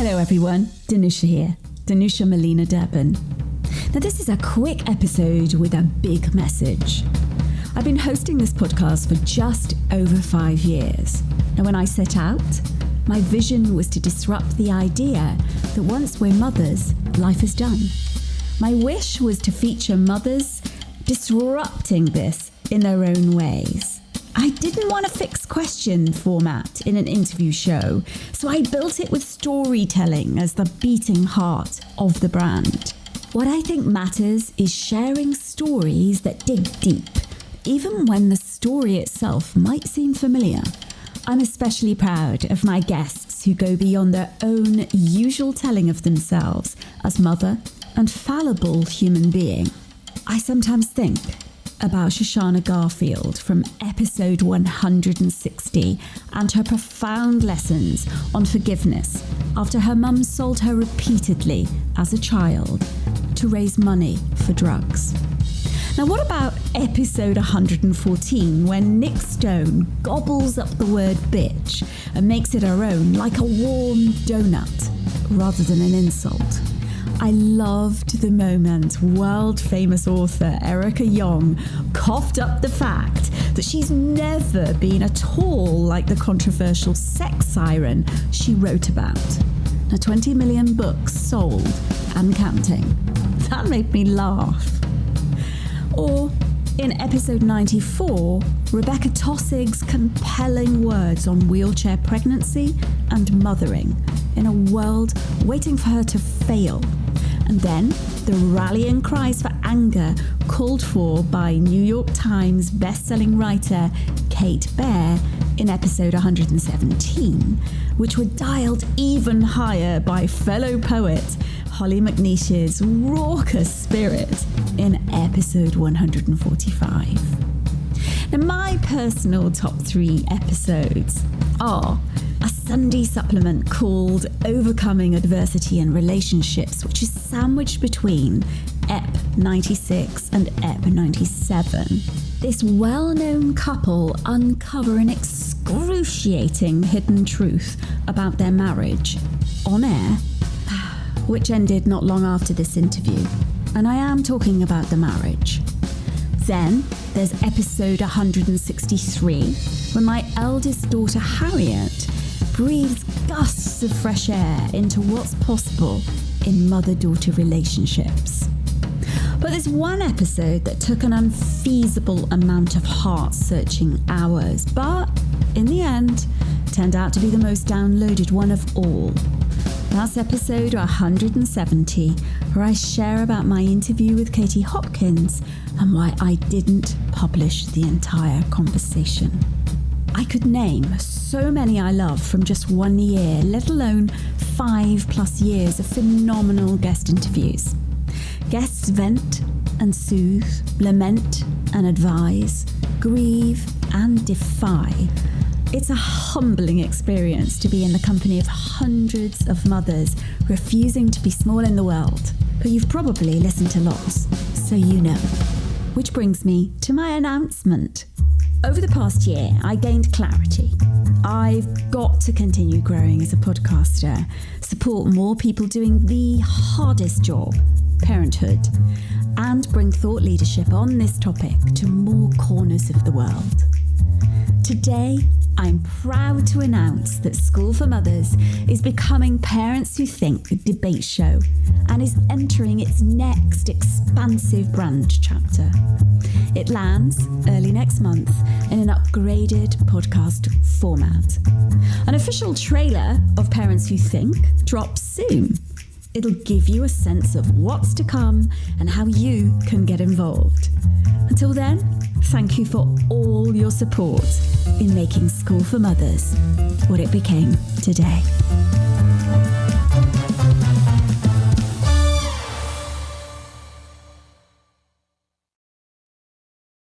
Hello everyone, Danusha here, Danusha Melina Durban. Now this is a quick episode with a big message. I've been hosting this podcast for just over 5 years. Now when I set out, my vision was to disrupt the idea that once we're mothers, life is done. My wish was to feature mothers disrupting this in their own ways. I didn't want a fixed question format in an interview show, so I built it with storytelling as the beating heart of the brand. What I think matters is sharing stories that dig deep, even when the story itself might seem familiar. I'm especially proud of my guests who go beyond their own usual telling of themselves as mother and fallible human being. I sometimes think about Shoshana Garfield from episode 160 and her profound lessons on forgiveness after her mum sold her repeatedly as a child to raise money for drugs. Now what about episode 114 when Nick Stone gobbles up the word bitch and makes it her own like a warm donut rather than an insult? I loved the moment world-famous author Erica Jong coughed up the fact that she's never been at all like the controversial sex siren she wrote about. Now 20 million books sold and counting. That made me laugh. Or in episode 94, Rebecca Tossig's compelling words on wheelchair pregnancy and mothering in a world waiting for her to fail. And then the rallying cries for anger called for by New York Times best-selling writer Kate Baer in episode 117, which were dialed even higher by fellow poet Holly McNeish's raucous spirit in episode 145. Now, my personal top 3 episodes are a Sunday supplement called Overcoming Adversity in Relationships, which is sandwiched between EP 96 and EP 97. This well-known couple uncover an excruciating hidden truth about their marriage on air, which ended not long after this interview. And I am talking about the marriage. Then there's episode 163, when my eldest daughter Harriet breathes gusts of fresh air into what's possible in mother-daughter relationships. But there's one episode that took an unfeasible amount of heart-searching hours, but in the end, turned out to be the most downloaded one of all. That's episode 170, where I share about my interview with Katie Hopkins and why I didn't publish the entire conversation. I could name so many I love from just 1 year, let alone 5+ years of phenomenal guest interviews. Guests vent and soothe, lament and advise, grieve and defy. It's a humbling experience to be in the company of hundreds of mothers refusing to be small in the world. But you've probably listened to lots, so you know. Which brings me to my announcement. Over the past year, I gained clarity. I've got to continue growing as a podcaster, support more people doing the hardest job, parenthood, and bring thought leadership on this topic to more corners of the world. Today, I'm proud to announce that School for Mothers is becoming Parents Who Think debate show and is entering its next expansive brand chapter. It lands early next month in an upgraded podcast format. An official trailer of Parents Who Think drops soon. It'll give you a sense of what's to come and how you can get involved. Until then, thank you for all your support in making School for Mothers what it became today.